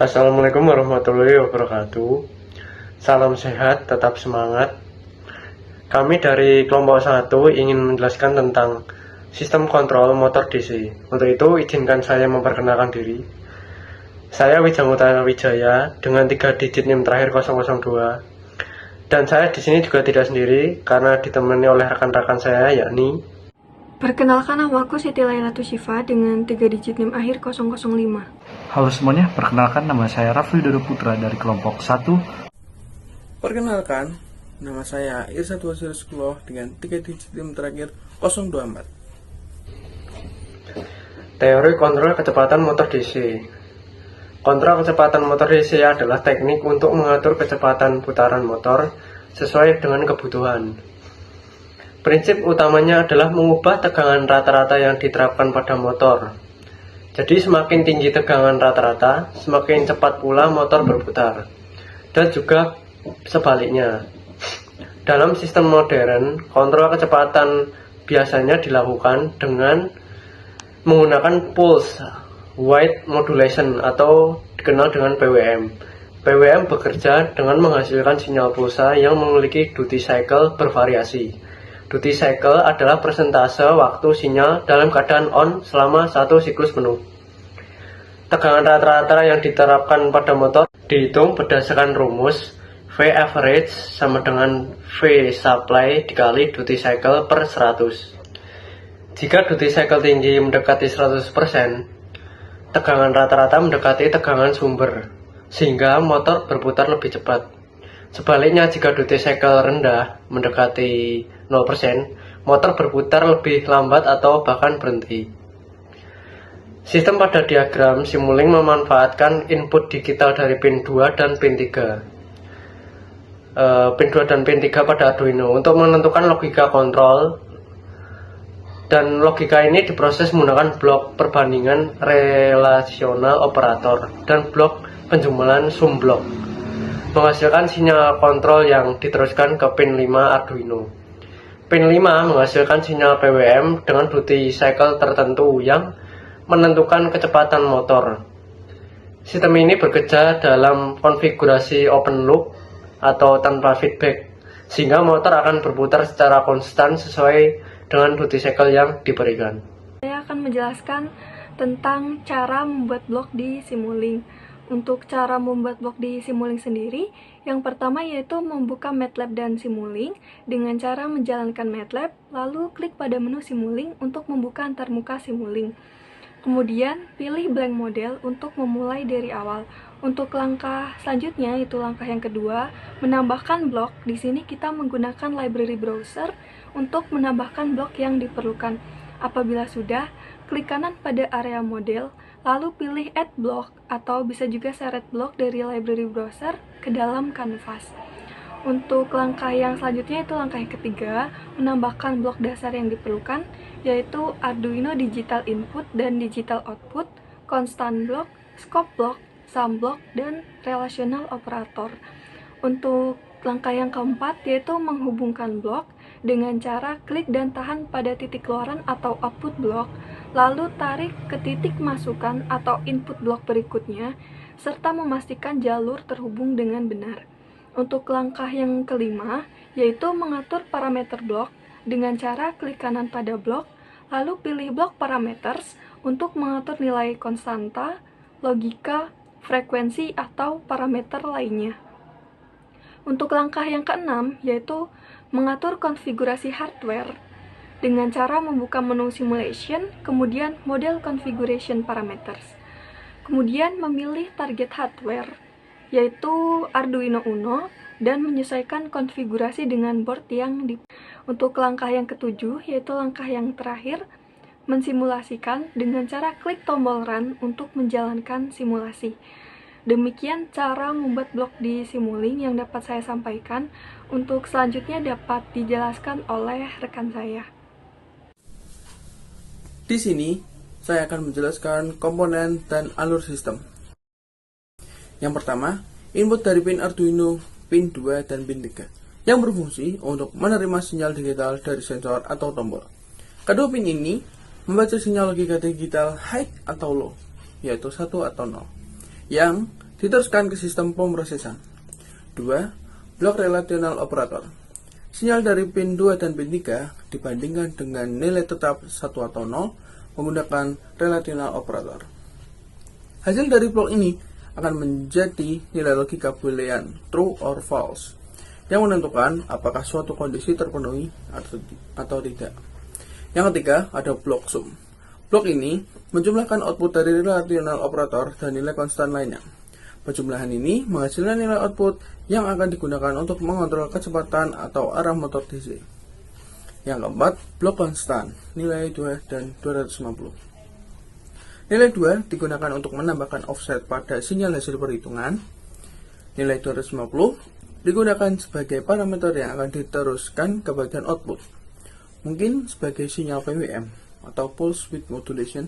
Assalamualaikum warahmatullahi wabarakatuh. Salam sehat, tetap semangat. Kami dari kelompok 1 ingin menjelaskan tentang sistem kontrol motor DC. Untuk itu, izinkan saya memperkenalkan diri. Saya Wijamuta Wijaya dengan 3 digit NIM terakhir 002. Dan saya di sini juga tidak sendiri karena ditemani oleh rekan-rekan saya, yakni Perkenalkan, nama aku Siti Lailatu Syifa dengan 3 digit NIM akhir 005. Halo semuanya, perkenalkan nama saya Rafli Dodo Putra dari kelompok 1. Perkenalkan, nama saya Irsad Wasiruskuloh dengan 3 digit NIM terakhir 024. teori kontrol kecepatan motor DC. Kontrol kecepatan motor DC adalah teknik untuk mengatur kecepatan putaran motor sesuai dengan kebutuhan. Prinsip utamanya adalah mengubah tegangan rata-rata yang diterapkan pada motor. Jadi semakin tinggi tegangan rata-rata, semakin cepat pula motor berputar. Dan juga sebaliknya. Dalam sistem modern, kontrol kecepatan biasanya dilakukan dengan menggunakan pulse width modulation atau dikenal dengan PWM. PWM bekerja dengan menghasilkan sinyal pulsa yang memiliki duty cycle bervariasi. Duty cycle adalah persentase waktu sinyal dalam keadaan on selama satu siklus penuh. Tegangan rata-rata yang diterapkan pada motor dihitung berdasarkan rumus V average sama dengan V supply dikali duty cycle per 100. Jika duty cycle tinggi mendekati 100%, tegangan rata-rata mendekati tegangan sumber, sehingga motor berputar lebih cepat. Sebaliknya, jika duty cycle rendah mendekati 0%, motor berputar lebih lambat atau bahkan berhenti. Sistem pada diagram Simulink memanfaatkan input digital dari pin 2 dan pin 3. Pin 2 dan pin 3 pada Arduino untuk menentukan logika kontrol, dan logika ini diproses menggunakan blok perbandingan relasional operator dan blok penjumlahan sum blok, menghasilkan sinyal kontrol yang diteruskan ke pin 5 Arduino. Pin 5 menghasilkan sinyal PWM dengan duty cycle tertentu yang menentukan kecepatan motor. Sistem ini bekerja dalam konfigurasi open loop atau tanpa feedback, sehingga motor akan berputar secara konstan sesuai dengan duty cycle yang diberikan. Saya akan menjelaskan tentang cara membuat blok di Simulink. Untuk cara membuat blok di Simulink sendiri, yang pertama yaitu membuka MATLAB dan Simulink dengan cara menjalankan MATLAB, lalu klik pada menu Simulink untuk membuka antarmuka Simulink. Kemudian pilih blank model untuk memulai dari awal. Untuk langkah selanjutnya, itu langkah yang kedua, menambahkan blok. Di sini kita menggunakan library browser untuk menambahkan blok yang diperlukan. Apabila sudah, klik kanan pada area model, lalu pilih add block atau bisa juga seret blok dari library browser ke dalam kanvas. Untuk langkah yang selanjutnya, itu langkah yang ketiga, menambahkan blok dasar yang diperlukan, yaitu Arduino digital input dan digital output, constant block, scope block, sum block, dan relational operator. Untuk langkah yang keempat, yaitu menghubungkan blok dengan cara klik dan tahan pada titik keluaran atau output blok, lalu tarik ke titik masukan atau input blok berikutnya, serta memastikan jalur terhubung dengan benar. Untuk langkah yang kelima, yaitu mengatur parameter blok dengan cara klik kanan pada blok, lalu pilih blok parameters untuk mengatur nilai konstanta, logika, frekuensi, atau parameter lainnya. Untuk langkah yang keenam, yaitu mengatur konfigurasi hardware dengan cara membuka menu simulation, kemudian model configuration parameters. Kemudian memilih target hardware, yaitu Arduino Uno, dan menyesuaikan konfigurasi dengan board yang Untuk langkah yang ketujuh, yaitu langkah yang terakhir, mensimulasikan dengan cara klik tombol run untuk menjalankan simulasi. Demikian cara membuat blok di Simulink yang dapat saya sampaikan. Untuk selanjutnya dapat dijelaskan oleh rekan saya. Di sini, saya akan menjelaskan komponen dan alur sistem. Yang pertama, input dari pin Arduino, pin 2 dan pin 3, yang berfungsi untuk menerima sinyal digital dari sensor atau tombol. Kedua pin ini membaca sinyal logika digital high atau low, yaitu 1 atau 0, yang diteruskan ke sistem pemrosesan. 2. Blok relational operator. Sinyal dari pin 2 dan pin 3 dibandingkan dengan nilai tetap 1 atau 0 menggunakan relational operator. Hasil dari blok ini akan menjadi nilai logika boolean true or false yang menentukan apakah suatu kondisi terpenuhi atau tidak. Yang ketiga, ada blok sum. Blok ini menjumlahkan output dari relational operator dan nilai konstan lainnya. Penjumlahan ini menghasilkan nilai output yang akan digunakan untuk mengontrol kecepatan atau arah motor DC. Yang keempat, blok konstan, nilai 2 dan 250. Nilai 2 digunakan untuk menambahkan offset pada sinyal hasil perhitungan. Nilai 250 digunakan sebagai parameter yang akan diteruskan ke bagian output. Mungkin sebagai sinyal PWM atau pulse width modulation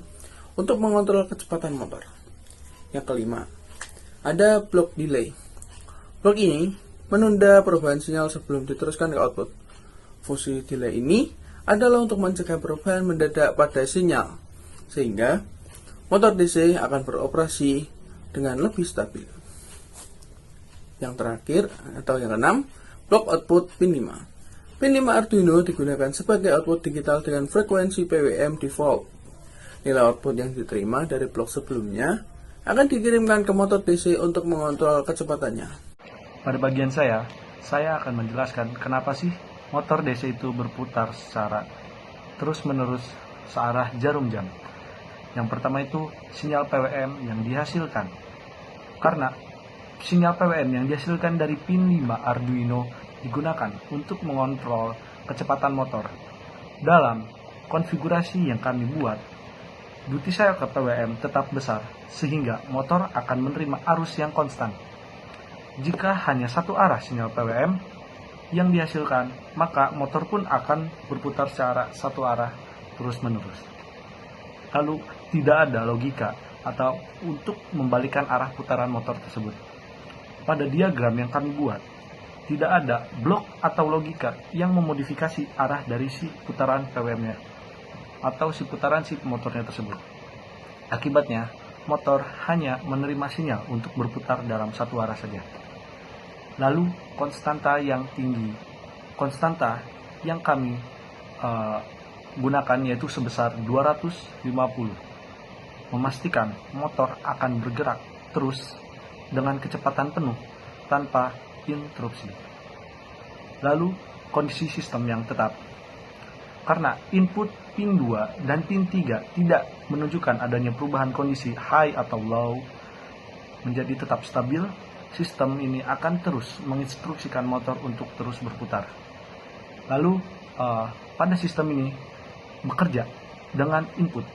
untuk mengontrol kecepatan motor. Yang kelima, ada blok delay. Blok ini menunda perubahan sinyal sebelum diteruskan ke output. Fungsi delay ini adalah untuk mencegah perubahan mendadak pada sinyal, sehingga motor DC akan beroperasi dengan lebih stabil. Yang terakhir atau yang keenam, blok output pin 5. Pin 5 Arduino digunakan sebagai output digital dengan frekuensi PWM default. Nilai output yang diterima dari blok sebelumnya akan dikirimkan ke motor DC untuk mengontrol kecepatannya. Pada bagian saya akan menjelaskan kenapa sih motor DC itu berputar secara terus-menerus searah jarum jam. Yang pertama itu sinyal PWM yang dihasilkan. Karena sinyal PWM yang dihasilkan dari pin 5 Arduino digunakan untuk mengontrol kecepatan motor. Dalam konfigurasi yang kami buat, duty cycle PWM tetap besar, sehingga motor akan menerima arus yang konstan. Jika hanya satu arah sinyal PWM yang dihasilkan, maka motor pun akan berputar secara satu arah terus-menerus. Lalu, tidak ada logika atau untuk membalikan arah putaran motor tersebut. Pada diagram yang kami buat, tidak ada blok atau logika yang memodifikasi arah dari si putaran PWM-nya atau si putaran si motornya tersebut. Akibatnya, motor hanya menerima sinyal untuk berputar dalam satu arah saja. Lalu, konstanta yang tinggi. Konstanta yang kami gunakan yaitu sebesar 250. Memastikan motor akan bergerak terus dengan kecepatan penuh tanpa interupsi. Lalu, kondisi sistem yang tetap. Karena input pin 2 dan pin 3 tidak menunjukkan adanya perubahan kondisi high atau low menjadi tetap stabil, sistem ini akan terus menginstruksikan motor untuk terus berputar. Lalu, pada sistem ini bekerja dengan input.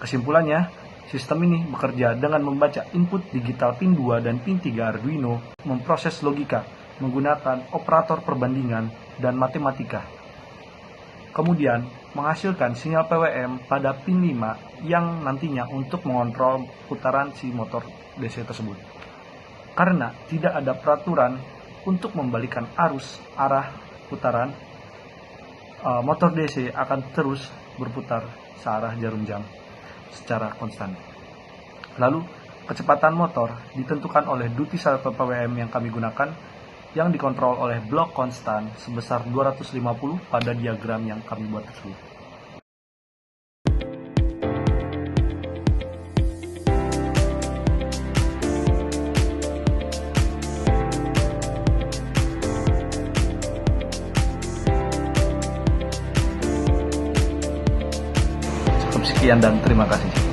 Kesimpulannya, sistem ini bekerja dengan membaca input digital pin 2 dan pin 3 Arduino, memproses logika menggunakan operator perbandingan dan matematika. Kemudian, menghasilkan sinyal PWM pada pin 5 yang nantinya untuk mengontrol putaran si motor DC tersebut. Karena tidak ada peraturan untuk membalikan arus arah putaran, motor DC akan terus berputar searah jarum jam secara konstan. Lalu, kecepatan motor ditentukan oleh duty cycle PWM yang kami gunakan, yang dikontrol oleh blok konstan sebesar 250 pada diagram yang kami buat tersebut. Cukup sekian dan terima kasih.